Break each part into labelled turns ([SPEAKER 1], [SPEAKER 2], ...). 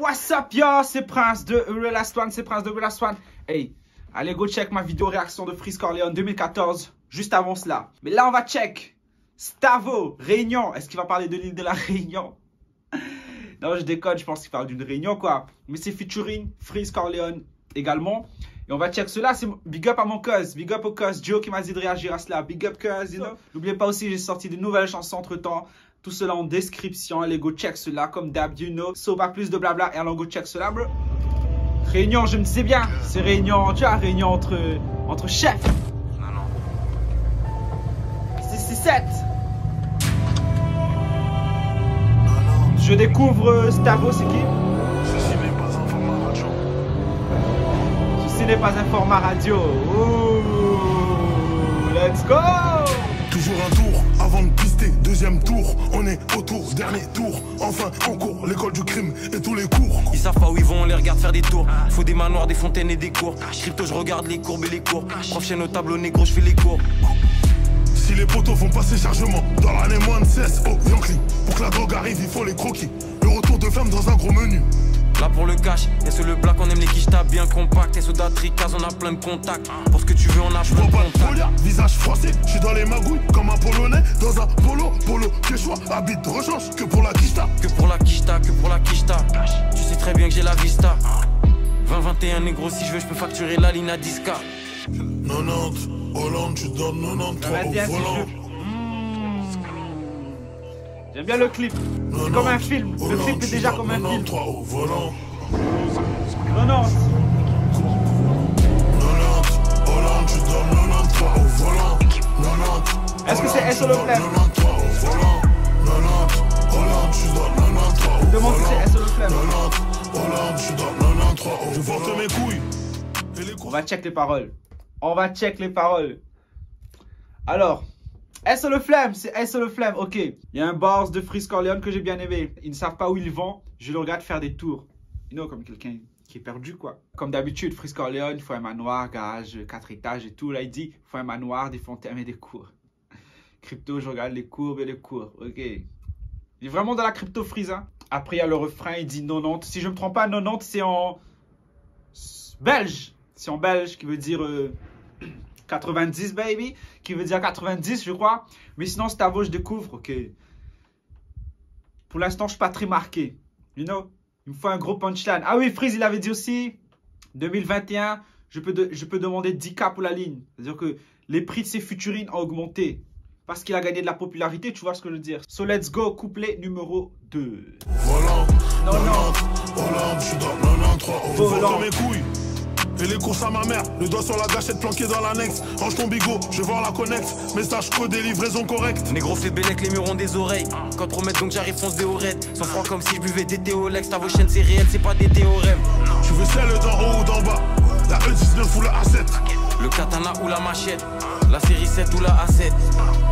[SPEAKER 1] what's up yo, c'est Prince de Real Last One, c'est Prince de Real Last One. Hey, allez go check ma vidéo réaction de Freeze Corleone 2014, juste avant cela. Mais là on va check Stavo, Réunion. Est-ce qu'il va parler de l'île de la Réunion? Non, je déconne, je pense qu'il parle d'une réunion quoi. Mais c'est featuring Freeze Corleone également. Et on va check cela, c'est big up à mon cuz, big up au cuz Joe qui m'a dit de réagir à cela. Big up cuz, you know. N'oubliez pas aussi, j'ai sorti de nouvelles chansons entre temps. Tout cela en description, allez go check cela comme d'hab, you know. So pas plus de blabla et allons go check cela bro. Réunion, je me disais bien, c'est réunion, tu vois, réunion entre chefs.
[SPEAKER 2] Non, non.
[SPEAKER 1] 667. Je découvre Stavo, c'est qui?
[SPEAKER 2] Ceci n'est pas un format radio.
[SPEAKER 1] Ceci n'est pas un format radio. Ooh, let's go!
[SPEAKER 2] Toujours un tour avant de pister, deuxième tour. On est au tour, dernier tour. Enfin, on court l'école du crime et tous les cours.
[SPEAKER 3] Ils savent pas où ils vont, on les regarde faire des tours. Faut des manoirs, des fontaines et des cours. Crypto, je regarde les courbes et les cours. Prof chaîne au tableau négro, je fais les cours.
[SPEAKER 2] Si les poteaux font passer chargement dans l'année moins de 16 au Yankee. Pour que la drogue arrive, il faut les croquis. Le retour de flamme dans un gros menu.
[SPEAKER 3] Là pour le cash, et sur le black on aime les quichetas bien compact. Et sur Datricaz on a plein de contacts. Pour ce que tu veux on a
[SPEAKER 2] Je
[SPEAKER 3] plein
[SPEAKER 2] vois
[SPEAKER 3] de
[SPEAKER 2] pas de
[SPEAKER 3] contacts.
[SPEAKER 2] folia, visage froissé. Je suis dans les magouilles comme un polonais. Dans un polo quechua. Habite de rechange que pour la quicheta.
[SPEAKER 3] Que pour la quicheta, que pour la quicheta. Tu sais très bien que j'ai la vista. 20-21 négro, si je veux je peux facturer la ligne à 10K.
[SPEAKER 2] 90, Hollande, tu donnes 93
[SPEAKER 1] Vas-y,
[SPEAKER 2] au
[SPEAKER 1] si
[SPEAKER 2] volant.
[SPEAKER 1] J'aime bien le clip. C'est comme un film. Le clip est déjà comme un film.
[SPEAKER 2] 93 au volant.
[SPEAKER 1] 90.
[SPEAKER 2] 90, Hollande, tu donnes 93 au volant. 90.
[SPEAKER 1] Est-ce que c'est SO le flemme?
[SPEAKER 2] 93 au volant. 90, Hollande, tu donnes 93 au
[SPEAKER 1] Demande si
[SPEAKER 2] volant.
[SPEAKER 1] c'est SO le flemme.
[SPEAKER 2] 90, Hollande, tu donnes 93 au volant. Je porte mes couilles. Et les
[SPEAKER 1] On va check les paroles. On va check les paroles. Alors, SO le flemme, c'est SO le flemme. Ok. Il y a un bars de Freeze Corleone que j'ai bien aimé. Ils ne savent pas où ils vont. Je le regarde faire des tours. You know, comme quelqu'un qui est perdu, quoi. Comme d'habitude, Freeze Corleone, il faut un manoir, garage, 4 étages et tout. Là, il dit, il faut un manoir, des fontaines et des cours. Crypto, je regarde les courbes et les cours. Ok. Il est vraiment dans la crypto Freeze, hein. Après, il y a le refrain, il dit 90. Si je ne me trompe pas, 90, c'est en belge. C'est en belge, qui veut dire 90, baby. Qui veut dire 90, je crois. Mais sinon, Stavo, je découvre. Ok. Pour l'instant, je ne suis pas très marqué. You know? Il me faut un gros punchline. Ah oui, Freeze, il avait dit aussi, 2021, je peux demander 10K pour la ligne. C'est-à-dire que les prix de ses futurines ont augmenté. Parce qu'il a gagné de la popularité, tu vois ce que je veux dire. So, let's go, couplet numéro 2.
[SPEAKER 2] volant.
[SPEAKER 1] 90.
[SPEAKER 2] Hollande, je donne 93 au
[SPEAKER 1] Volant.
[SPEAKER 2] volant. Mes couilles. Et les courses à ma mère, le doigt sur la gâchette planqué dans l'annexe. Range ton bigot, je vais voir la connecte. Message codé, livraison correcte.
[SPEAKER 3] Négro fait bélec, les murs ont des oreilles. Quand promettent donc j'arrive fonce des oreilles. Sans froid comme si je buvais des théolex. Ta vos chaînes c'est réel, c'est pas des théorèmes.
[SPEAKER 2] Tu veux celle d'en haut ou d'en bas? La E19 ou la A7?
[SPEAKER 3] Le katana ou la machette. La série 7 ou la A7.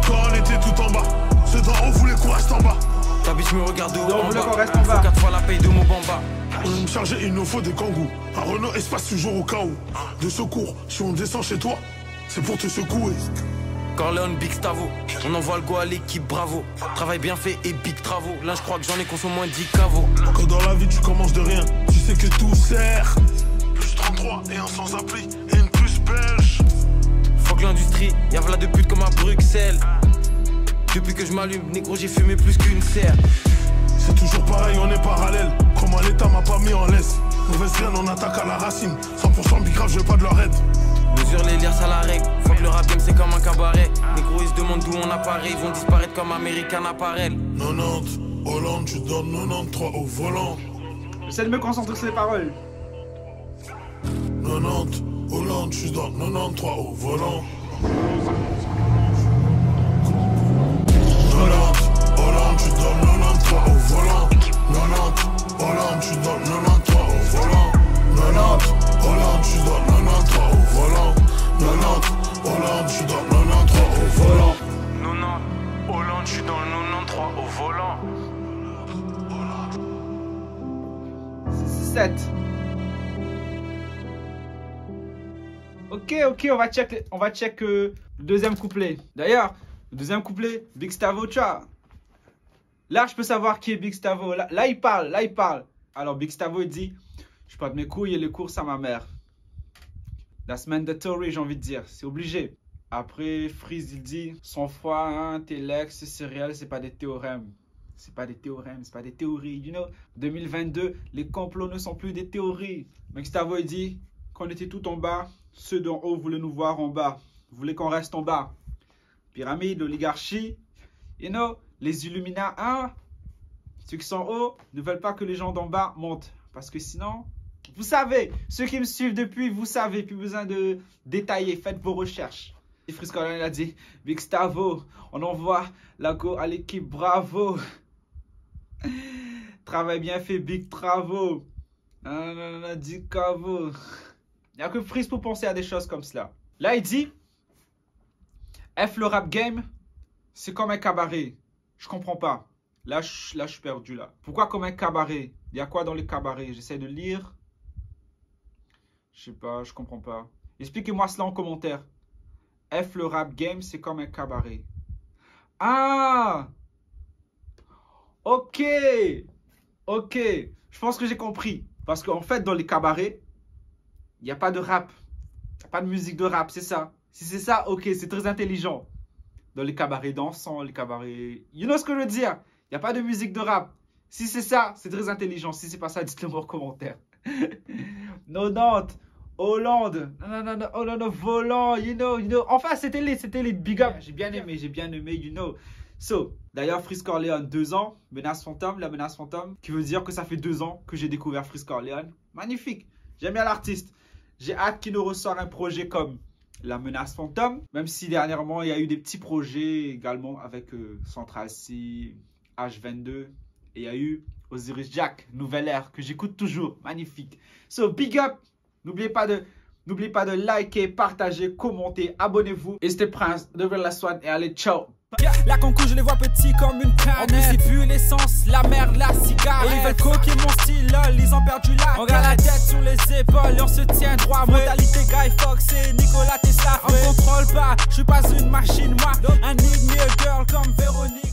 [SPEAKER 2] Quand on était tout en bas, ceux d'en haut voulaient qu'on reste en bas.
[SPEAKER 3] Ta bitch me regarde de haut
[SPEAKER 1] Non,
[SPEAKER 3] en
[SPEAKER 1] vous voulez
[SPEAKER 3] bas.
[SPEAKER 1] qu'on reste en bas.
[SPEAKER 3] Faut 4 fois la paye de mon bamba.
[SPEAKER 2] On me charger, il nous faut des kangous. Un Renault espace toujours au cas où. De secours, si on descend chez toi, c'est pour te secouer.
[SPEAKER 3] Corleone, Big Stavo. On envoie le go à l'équipe, bravo. Travail bien fait et big travaux. Là je crois que j'en ai consommé moins 10 caveaux.
[SPEAKER 2] Quand dans la vie tu commences de rien, tu sais que tout sert. Plus 33 et un sans appli et une plus belge.
[SPEAKER 3] Fuck l'industrie, y'a v'là de pute comme à Bruxelles. Depuis que je m'allume, négro j'ai fumé plus qu'une serre.
[SPEAKER 2] C'est toujours pareil, on est parallèle. Comment l'état m'a pas mis en laisse. Mauvaise graine, on attaque à la racine. 100% bigrave, je veux pas de leur aide.
[SPEAKER 3] Mesure les liens à la règle. Faut que le rap game c'est comme un cabaret. Négro ils se demandent d'où on apparaît. Ils vont disparaître comme American Apparel.
[SPEAKER 2] 90, Hollande, tu donnes 93 au volant.
[SPEAKER 1] J'essaie de me concentrer sur les paroles.
[SPEAKER 2] 90, Hollande, tu donnes 93 au volant. 90, Hollande, tu donnes 93 au volant. 90, Hollande, tu donnes 93 au volant. 90, Hollande, tu donnes 93 au volant. 90, Hollande, tu donnes 93 au volant.
[SPEAKER 3] 90, Hollande, je suis dans le 93 au volant.
[SPEAKER 1] 7. Ok, on va check le deuxième couplet. D'ailleurs, le deuxième couplet, Big Stavo, tu vois. Là, je peux savoir qui est Big Stavo. Là, il parle. Alors Big Stavo il dit, je porte mes couilles et les courses à ma mère. That's mandatory, j'ai envie de dire, c'est obligé. Après Freeze il dit, sans foi, hein, tes lex, c'est réel, c'est pas des théorèmes. C'est pas des théorèmes, c'est pas des théories, you know. 2022, les complots ne sont plus des théories. Big Stavo il dit, qu'on était tout en bas, ceux d'en haut voulaient nous voir en bas. Vous voulez qu'on reste en bas. Pyramide, oligarchie, you know, les Illuminats, hein. Ceux qui sont en haut ne veulent pas que les gens d'en bas montent. Parce que sinon, vous savez, ceux qui me suivent depuis, vous savez, plus besoin de détailler, faites vos recherches. Et Freeze Corleone a dit, Big Stavo, on envoie la go à l'équipe, bravo. Travail bien fait, Big Travaux. Dit Cavo. Il n'y a que Freeze pour penser à des choses comme cela. Là, il dit, F le rap game, c'est comme un cabaret. Je comprends pas. Là, je suis perdu là. Pourquoi comme un cabaret? Il y a quoi dans les cabarets? J'essaie de lire. Je sais pas, je comprends pas. Expliquez-moi cela en commentaire. F le rap game, c'est comme un cabaret. Ah! Ok! Ok. Je pense que j'ai compris. Parce qu'en fait, dans les cabarets, il n'y a pas de rap. Il n'y a pas de musique de rap, c'est ça. Si c'est ça, ok, c'est très intelligent. Dans les cabarets dansants, les cabarets... You know ce que je veux dire? Il n'y a pas de musique de rap. Si c'est ça, c'est très intelligent. Si c'est pas ça, dites-le moi en commentaire. 90, Hollande, non, volant, you know. Enfin, c'était les big up. J'ai bien aimé, you know. So, d'ailleurs, Freeze Corleone, 2 ans, menace fantôme, la menace fantôme, qui veut dire que ça fait 2 ans que j'ai découvert Freeze Corleone. Magnifique. J'aime bien l'artiste. J'ai hâte qu'il nous ressorte un projet comme la menace fantôme, même si dernièrement, il y a eu des petits projets également avec Central C, H22, et il y a eu Osiris Jack, Nouvelle Ère, que j'écoute toujours. Magnifique. So, big up. N'oubliez pas de liker, partager, commenter, abonnez-vous. Et c'était Prince de Real Last One et allez, ciao.
[SPEAKER 4] La concours je les vois petits comme une canette. En plus c'est plus l'essence, la merde, la cigarette. Et ils veulent coquer mon style, lol, ils ont perdu la. On garde la tête sur les épaules et on se tient droit. Mentalité Guy Fox et Nikola Tesla. On contrôle pas, je suis pas une machine moi. Un need me a girl comme Véronique.